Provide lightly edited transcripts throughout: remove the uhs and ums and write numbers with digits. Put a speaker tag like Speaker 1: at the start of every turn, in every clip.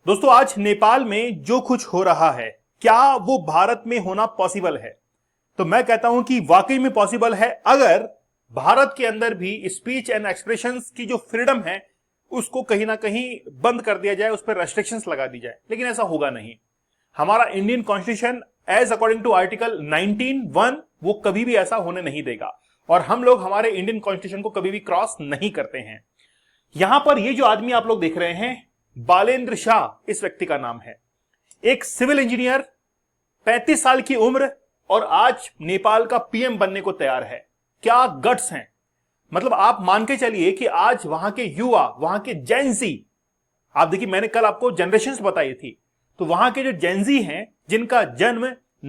Speaker 1: दोस्तों, आज नेपाल में जो कुछ हो रहा है, क्या वो भारत में होना पॉसिबल है? तो मैं कहता हूं कि वाकई में पॉसिबल है, अगर भारत के अंदर भी स्पीच एंड एक्सप्रेशंस की जो फ्रीडम है उसको कहीं ना कहीं बंद कर दिया जाए, उस पर रेस्ट्रिक्शंस लगा दी जाए। लेकिन ऐसा होगा नहीं। हमारा Indian constitution as according to article 19(1) वो कभी भी ऐसा होने नहीं देगा, और हम लोग हमारे इंडियन कॉन्स्टिट्यूशन को कभी भी क्रॉस नहीं करते हैं। यहां पर ये जो आदमी आप लोग देख रहे हैं, बालेंद्र शाह इस व्यक्ति का नाम है। एक सिविल इंजीनियर, 35 साल की उम्र, और आज नेपाल का पीएम बनने को तैयार है। क्या गट्स हैं! मतलब आप मान के चलिए कि आज वहां के युवा, वहां के जेनजी, आप देखिए मैंने कल आपको जनरेशंस बताई थी, तो वहां के जो जेनजी हैं जिनका जन्म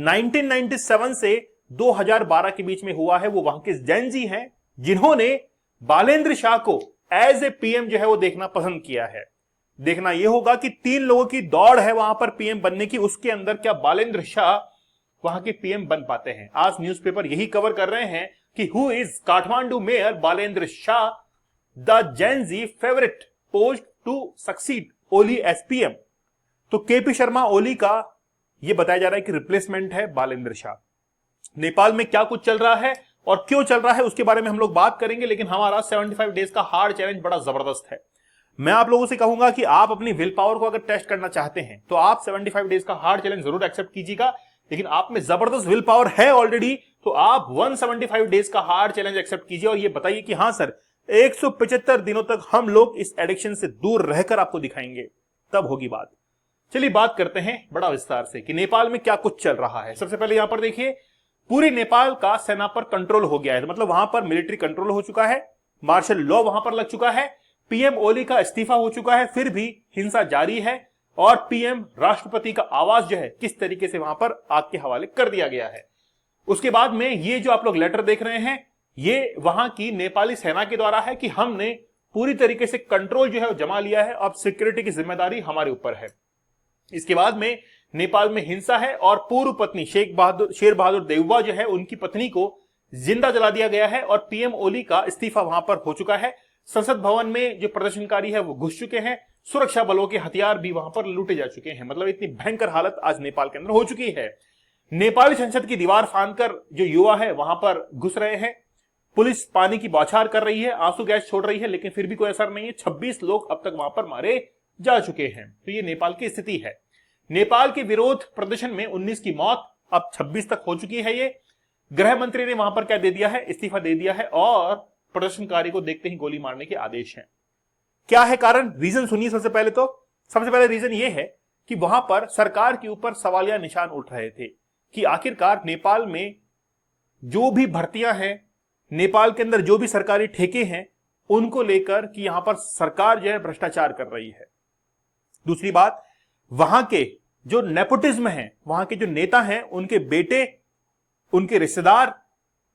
Speaker 1: 1997 से 2012 के बीच में हुआ है, वो वहां के जेनजी हैं जिन्होंने बालेंद्र शाह को एज ए पीएम जो है वो देखना पसंद किया है। देखना यह होगा कि 3 लोगों की दौड़ है वहां पर पीएम बनने की, उसके अंदर क्या बालेंद्र शाह वहां के पीएम बन पाते हैं। आज न्यूज़पेपर यही कवर कर रहे हैं कि who is Kathmandu mayor Balendra Shah, the gen z favourite poised to succeed Oli as PM. तो केपी शर्मा ओली का यह बताया जा रहा है कि रिप्लेसमेंट है बालेंद्र शाह। नेपाल में क्या कुछ चल रहा है और क्यों चल रहा है उसके बारे में हम लोग बात करेंगे, लेकिन हमारा 75 डेज का हार्ड चैलेंज बड़ा जबरदस्त है। मैं आप लोगों से कहूंगा कि आप अपनी विल पावर को अगर टेस्ट करना चाहते हैं तो आप 75 डेज का हार्ड चैलेंज जरूर एक्सेप्ट कीजिएगा, लेकिन आप में जबरदस्त विल पावर है ऑलरेडी, तो आप 175 डेज का हार्ड चैलेंज एक्सेप्ट कीजिए और ये बताइए कि हां सर 175 दिनों तक हम लोग इस एडिक्शन से दूर रहकर आपको दिखाएंगे, तब होगी बात। चलिए बात करते हैं बड़ा विस्तार से कि नेपाल में क्या कुछ चल रहा है। सबसे पहले यहां पर देखिए, पूरी नेपाल का सेना पर कंट्रोल हो गया है, मतलब वहां पर मिलिट्री कंट्रोल हो चुका है, मार्शल लॉ वहां पर लग चुका है, पीएम ओली का इस्तीफा हो चुका है, फिर भी हिंसा जारी है, और पीएम राष्ट्रपति का आवास जो है किस तरीके से वहां पर आग के हवाले कर दिया गया है। उसके बाद में ये जो आप लोग लेटर देख रहे हैं, ये वहां की नेपाली सेना के द्वारा है कि हमने पूरी तरीके से कंट्रोल जो है वो जमा लिया है, अब सिक्योरिटी की जिम्मेदारी हमारे ऊपर है। इसके बाद में नेपाल में हिंसा है और पूर्व पत्नी शेर बहादुर देउबा जो है, उनकी पत्नी को जिंदा जला दिया गया है, और पीएम ओली का इस्तीफा वहां पर हो चुका है। संसद भवन में जो प्रदर्शनकारी है वो घुस चुके हैं, सुरक्षा बलों के हथियार भी वहां पर लूटे जा चुके हैं। मतलब इतनी भयंकर हालत आज नेपाल के अंदर हो चुकी है। नेपाली संसद की दीवार फांदकर जो युवा है वहां पर घुस रहे हैं, पुलिस पानी की बौछार कर रही है, आंसू गैस छोड़ रही है, लेकिन फिर भी कोई असर नहीं है। 26 लोग अब तक वहां पर मारे जा चुके हैं। तो ये नेपाल की स्थिति है। नेपाल के विरोध प्रदर्शन में 19 की मौत, अब 26 तक हो चुकी है। ये गृह मंत्री ने वहां पर क्या दे दिया है, इस्तीफा दे दिया है, और प्रदर्शनकारी को देखते ही गोली मारने के आदेश हैं। क्या है कारण? रीजन सुनिए। सबसे पहले रीजन ये है कि वहां पर सरकार के ऊपर सवालिया निशान उठ रहे थे कि आखिरकार नेपाल में जो भी भर्तियां हैं, नेपाल के अंदर जो भी सरकारी ठेके हैं, उनको लेकर कि यहां पर सरकार जो है भ्रष्टाचार कर रही है। दूसरी बात, वहां के जो नेपोटिज्म है, वहां के जो नेता हैं, उनके बेटे, उनके रिश्तेदार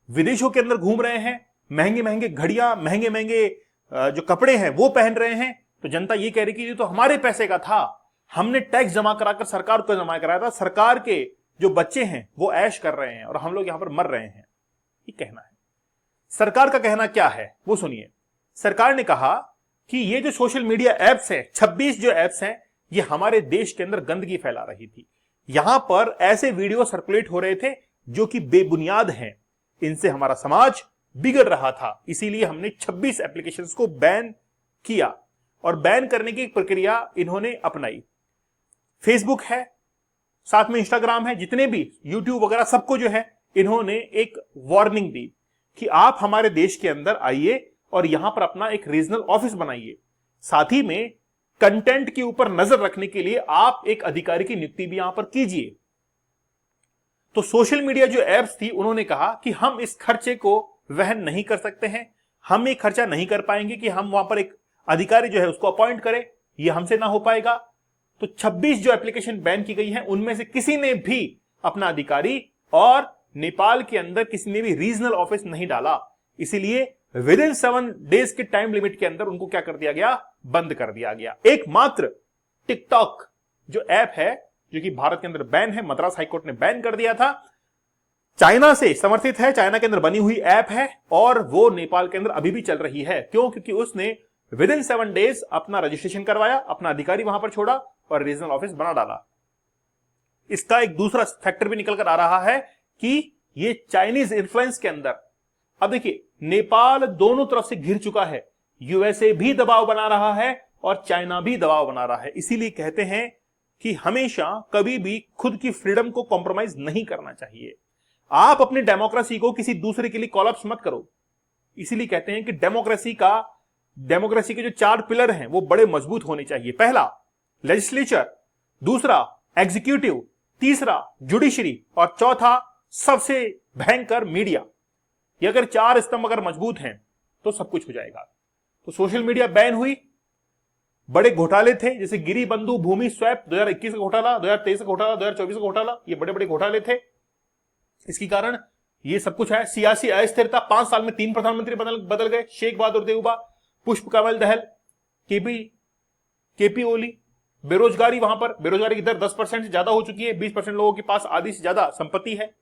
Speaker 1: विदेशों के अंदर घूम रहे हैं, महंगे महंगे घड़ियां, महंगे महंगे जो कपड़े हैं वो पहन रहे हैं। तो जनता ये कह रही कि ये तो हमारे पैसे का था, हमने टैक्स जमा कराकर सरकार को जमा कराया था, सरकार के जो बच्चे हैं वो ऐश कर रहे हैं और हम लोग यहां पर मर रहे हैं। ये कहना है। सरकार का कहना क्या है वो सुनिए। सरकार ने कहा कि ये जो सोशल मीडिया एप्स हैं, 26 जो एप्स हैं, ये हमारे देश के अंदर गंदगी फैला रही थी। यहां पर ऐसे वीडियो सर्कुलेट हो रहे थे जो कि बेबुनियाद हैं, इनसे हमारा समाज बिगड़ रहा था, इसीलिए हमने 26 एप्लीकेशंस को बैन किया, और बैन करने की प्रक्रिया इन्होंने अपनाई। फेसबुक है, साथ में इंस्टाग्राम है, जितने भी यूट्यूब वगैरह सबको जो है इन्होंने एक वार्निंग दी कि आप हमारे देश के अंदर आइए और यहां पर अपना एक रीजनल ऑफिस बनाइए। साथ ही में कंटेंट के ऊपर नजर रखने के लिए आप एक अधिकारी की नियुक्ति भी यहां पर कीजिए। तो सोशल मीडिया जो एप्स थी, उन्होंने कहा कि हम इस खर्चे को वहन नहीं कर सकते हैं, हम ये खर्चा नहीं कर पाएंगे कि हम वहां पर एक अधिकारी जो है उसको अपॉइंट करें, ये हमसे ना हो पाएगा। तो 26 जो एप्लीकेशन बैन की गई है, उनमें से किसी ने भी अपना अधिकारी और नेपाल के अंदर किसी ने भी रीजनल ऑफिस नहीं डाला, इसीलिए विद इन 7 डेज के टाइम लिमिट के अंदर उनको क्या कर दिया गया, बंद कर दिया गया। एकमात्र टिकटॉक जो ऐप है, जो कि भारत के अंदर बैन है, मद्रास हाईकोर्ट ने बैन कर दिया था, चाइना से समर्थित है, चाइना के अंदर बनी हुई ऐप है, और वो नेपाल के अंदर अभी भी चल रही है। क्यों? क्योंकि उसने विद इन 7 डेज अपना रजिस्ट्रेशन करवाया, अपना अधिकारी वहां पर छोड़ा, और रीजनल ऑफिस बना डाला। इसका एक दूसरा फैक्टर भी निकल कर आ रहा है कि ये चाइनीज इन्फ्लुएंस के अंदर, अब देखिए नेपाल दोनों तरफ से घिर चुका है, यूएसए भी दबाव बना रहा है और चाइना भी दबाव बना रहा है। इसीलिए कहते हैं कि हमेशा कभी भी खुद की फ्रीडम को कॉम्प्रोमाइज नहीं करना चाहिए। आप अपनी डेमोक्रेसी को किसी दूसरे के लिए कॉलअप्स मत करो। इसीलिए कहते हैं कि डेमोक्रेसी के जो 4 पिलर हैं वो बड़े मजबूत होने चाहिए। पहला लेजिस्लेचर, दूसरा एग्जीक्यूटिव, तीसरा जुडिशरी और चौथा सबसे भयंकर मीडिया। ये अगर 4 स्तंभ अगर मजबूत हैं तो सब कुछ हो जाएगा। तो सोशल मीडिया बैन हुई, बड़े घोटाले थे जैसे गिरी बंधु भूमि स्वैप 2021 का घोटाला, 2023 का घोटाला, 2024 का घोटाला, ये बड़े बड़े घोटाले थे। इसके कारण ये सब कुछ है। सियासी अस्थिरता, 5 साल में 3 प्रधानमंत्री बदल गए, शेख बहादुर देउबा, पुष्प कमल दहल, केपी ओली। बेरोजगारी, वहां पर बेरोजगारी की दर 10% से ज्यादा हो चुकी है, 20% लोगों के पास आधी से ज्यादा संपत्ति है।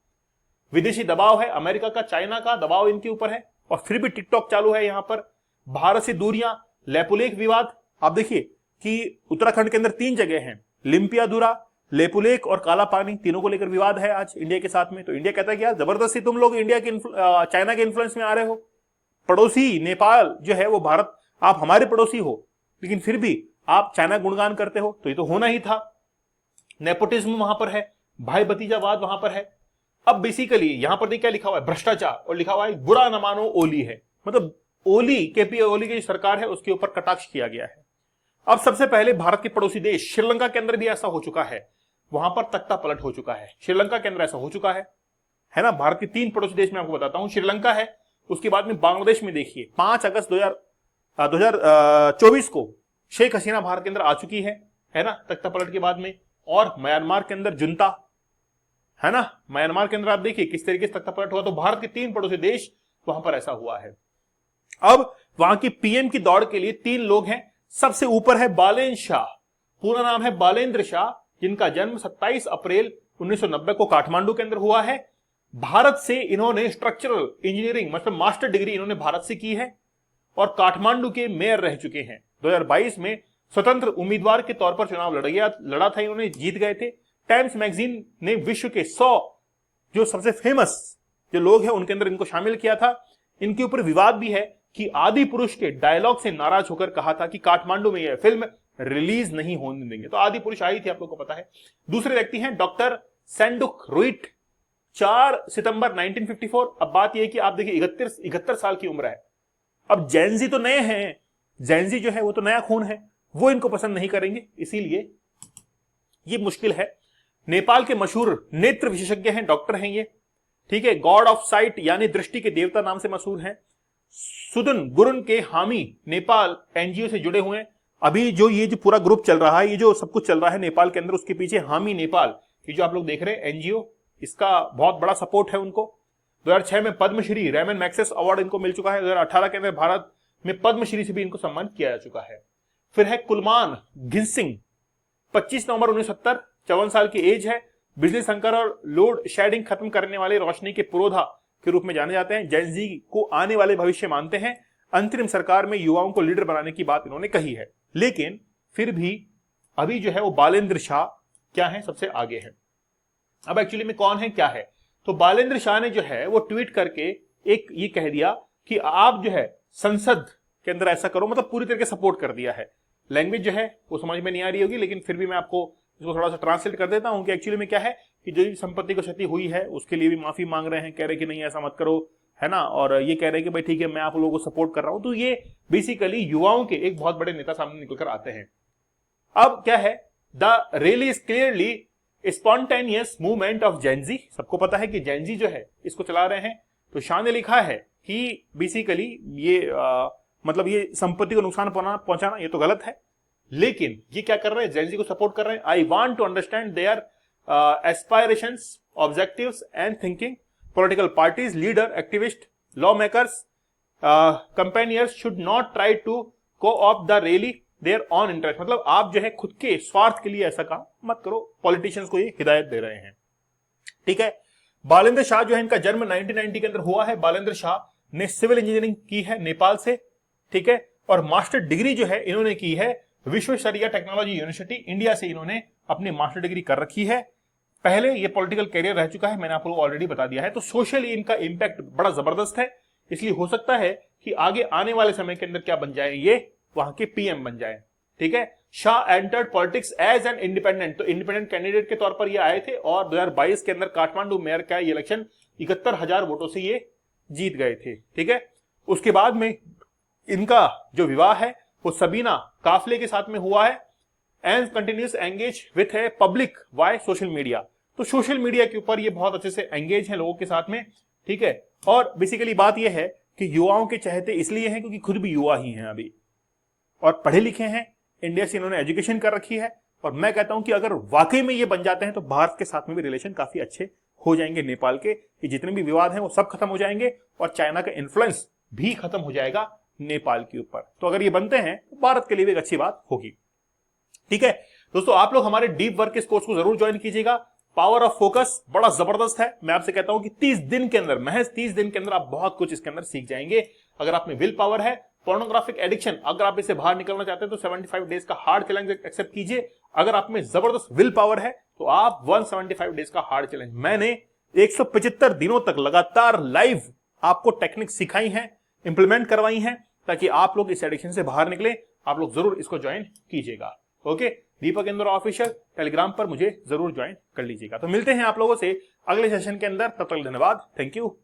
Speaker 1: विदेशी दबाव है, अमेरिका का, चाइना का दबाव इनके ऊपर है, और फिर भी टिकटॉक चालू है यहां पर। भारत से दूरियां, लेपुलेख विवाद, आप देखिए कि उत्तराखंड के अंदर 3 जगह हैं, लिम्पियाधुरा, लेपुलेख और काला पानी, तीनों को लेकर विवाद है आज इंडिया के साथ में। तो इंडिया कहता है कि यार जबरदस्ती तुम लोग इंडिया के चाइना के इन्फ्लुएंस में आ रहे हो। पड़ोसी नेपाल जो है वो भारत, आप हमारे पड़ोसी हो, लेकिन फिर भी आप चाइना गुणगान करते हो, तो ये तो होना ही था। नेपोटिज्म वहां पर है, भाई भतीजावाद वहां पर है। अब बेसिकली यहां पर क्या लिखा हुआ है, भ्रष्टाचार, और लिखा हुआ है बुरा न मानो ओली है, मतलब ओली, केपी ओली की जो सरकार है उसके ऊपर कटाक्ष किया गया है। अब सबसे पहले भारत के पड़ोसी देश श्रीलंका के अंदर भी ऐसा हो चुका है, वहां पर तख्ता पलट हो चुका है। श्रीलंका के अंदर ऐसा हो चुका है ना। भारत के 3 पड़ोसी देश में आपको बताता हूं, श्रीलंका है, उसके बाद में बांग्लादेश में देखिए 5 अगस्त 2024 को शेख हसीना भारत के अंदर आ चुकी है ना, तख्ता पलट के बाद में। और म्यांमार के अंदर जुंता है ना, म्यांमार के अंदर आप देखिए किस तरीके से तख्ता पलट हुआ। तो भारत के 3 पड़ोसी देश वहां पर ऐसा हुआ है। अब वहां की पीएम की दौड़ के लिए 3 लोग हैं। सबसे ऊपर है बालेन शाह, पूरा नाम है बालेंद्र शाह, जिनका जन्म 27 अप्रैल 1990 को काठमांडू के अंदर हुआ है। भारत से इन्होंने स्ट्रक्चरल इंजीनियरिंग मतलब मास्टर डिग्री इन्होंने भारत से की है, और काठमांडू के मेयर रह चुके हैं। 2022 में स्वतंत्र उम्मीदवार के तौर पर चुनाव लड़ा था इन्होंने, जीत गए थे। टाइम्स मैगजीन ने विश्व के 100 जो सबसे फेमस जो लोग हैं उनके अंदर इनको शामिल किया था। इनके ऊपर विवाद भी है कि आदि पुरुष के डायलॉग से नाराज होकर कहा था कि काठमांडू में यह फिल्म रिलीज नहीं होने देंगे। तो आदि पुरुष आई थी, आप लोगों को पता है। दूसरे व्यक्ति हैं डॉक्टर सैंडुक रुइट, 4 सितंबर 1954। अब बात यह है कि आप देखिए 71 साल की उम्र है। अब जैनजी तो नए हैं, जैनजी जो है वो तो नया खून है, वो इनको पसंद नहीं करेंगे, इसीलिए ये मुश्किल है। नेपाल के मशहूर नेत्र विशेषज्ञ हैं, डॉक्टर हैं ये, ठीक है। गॉड ऑफ साइट यानी दृष्टि के देवता नाम से मशहूर हैं। सुदन गुरुन के हामी नेपाल एनजीओ से जुड़े हुए हैं। अभी जो ये जो पूरा ग्रुप चल रहा है, ये जो सब कुछ चल रहा है नेपाल के अंदर, उसके पीछे हामी नेपाल, ये जो आप लोग देख रहे हैं एनजीओ, इसका बहुत बड़ा सपोर्ट है उनको। 2006 में पद्मश्री रेमन मैक्सेस अवार्ड इनको मिल चुका है। 2018 के अंदर भारत में पद्मश्री से भी इनको सम्मानित किया जा चुका है। फिर है कुलमान घिंसिंग, 25 नवंबर 1970, 54 साल की एज है। बिजली संकट और लोड शेडिंग खत्म करने वाले रोशनी के पुरोधा के रूप में जाने जाते हैं। जैन जी को आने वाले भविष्य मानते हैं। अंतरिम सरकार में युवाओं को लीडर बनाने की बात इन्होंने कही है, लेकिन फिर भी अभी जो है वो बालेंद्र शाह क्या है, सबसे आगे है। अब एक्चुअली में कौन है क्या है, तो बालेंद्र शाह ने जो है वो ट्वीट करके एक ये कह दिया कि आप जो है संसद के अंदर ऐसा करो, मतलब पूरी तरीके सपोर्ट कर दिया है। लैंग्वेज जो है वो समझ में नहीं आ रही होगी, लेकिन फिर भी मैं आपको इसको थोड़ा सा ट्रांसलेट कर देता हूं कि एक्चुअली में क्या है कि जो संपत्ति को क्षति हुई है उसके लिए भी माफी मांग रहे हैं, कह रहे कि नहीं ऐसा मत करो, है ना, और ये कह रहे हैं कि भाई ठीक है मैं आप लोगों को सपोर्ट कर रहा हूं। तो ये बेसिकली युवाओं के एक बहुत बड़े नेता सामने निकलकर आते हैं। अब क्या है, the rally is clearly spontaneous movement of Gen Z. सबको पता है कि जेनजी जो है इसको चला रहे हैं। तो शाह ने लिखा है कि बेसिकली ये मतलब ये संपत्ति को नुकसान पहुंचाना ये तो गलत है, लेकिन ये क्या कर रहे हैं, जेनजी को सपोर्ट कर रहे हैं। I want to understand their aspirations, objectives and thinking. Political parties, leader, activist, lawmakers, campaigners should not try to co-opt the rally their own interest. मतलब आप जो है खुद के स्वार्थ के लिए ऐसा काम मत करो। पॉलिटिशियंस को ये हिदायत दे रहे हैं, ठीक है। बालेंद्र शाह जो है इनका जन्म 1990 के अंदर हुआ है। बालेंद्र शाह ने सिविल इंजीनियरिंग की है नेपाल से, ठीक है, और मास्टर डिग्री जो है इन्होंने की है विश्वेश्वरैया टेक्नोलॉजी यूनिवर्सिटी इंडिया से इन्होंने अपनी मास्टर डिग्री कर रखी है। पहले ये पॉलिटिकल कैरियर रह चुका है, मैंने आपको ऑलरेडी बता दिया है। तो सोशली इनका इंपैक्ट बड़ा जबरदस्त है, इसलिए हो सकता है कि आगे आने वाले समय के अंदर क्या बन जाए, ये वहां के पीएम बन जाए। ठीक है। Shah entered politics as an independent, तो इंडिपेंडेंट कैंडिडेट के तौर पर ये आए थे और 2022 के अंदर काठमांडू मेयर का ये इलेक्शन 71,000 वोटों से ये जीत गए थे। ठीक है। उसके बाद में इनका जो विवाह है वो सबीना काफले के साथ में हुआ है एंड कंटिन्यूस एंगेज विथ है पब्लिक वाई सोशल मीडिया। तो सोशल मीडिया के ऊपर ये बहुत अच्छे से एंगेज है लोगों के साथ में। ठीक है। और बेसिकली बात यह है कि युवाओं के चहेते इसलिए हैं क्योंकि खुद भी युवा ही हैं अभी और पढ़े लिखे हैं, इंडिया से इन्होंने एजुकेशन कर रखी है। और मैं कहता हूं कि अगर वाकई में ये बन जाते हैं तो भारत के साथ में भी रिलेशन काफी अच्छे हो जाएंगे नेपाल के, कि जितने भी विवाद हैं वो सब खत्म हो जाएंगे और चाइना का इन्फ्लुएंस भी खत्म हो जाएगा नेपाल के ऊपर। तो अगर ये बनते हैं तो भारत के लिए भी एक अच्छी बात होगी। ठीक है दोस्तों, आप लोग हमारे डीप वर्क के कोर्स को जरूर ज्वाइन कीजिएगा। पावर ऑफ फोकस बड़ा जबरदस्त है। मैं आपसे कहता हूं कि 30 दिन के अंदर, महज 30 दिन के अंदर आप बहुत कुछ इसके अंदर सीख जाएंगे। अगर आप में विल पावर है, पोर्नोग्राफिक एडिक्शन, अगर आप इसे बाहर निकलना चाहते हैं तो 75 डेज का हार्ड चैलेंज एक्सेप्ट कीजिए। अगर आप में जबरदस्त विल पावर है तो आप 175 डेज का हार्ड चैलेंज, मैंने 175 दिनों तक लगातार लाइव आपको टेक्निक सिखाई है, इंप्लीमेंट करवाई हैं, ताकि आप लोग इस एडिक्शन से बाहर निकले। आप लोग जरूर इसको ज्वाइन कीजिएगा। ओके, दीपक इंदौर ऑफिशियल टेलीग्राम पर मुझे जरूर ज्वाइन कर लीजिएगा। तो मिलते हैं आप लोगों से अगले सेशन के अंदर, तब तक धन्यवाद, थैंक यू।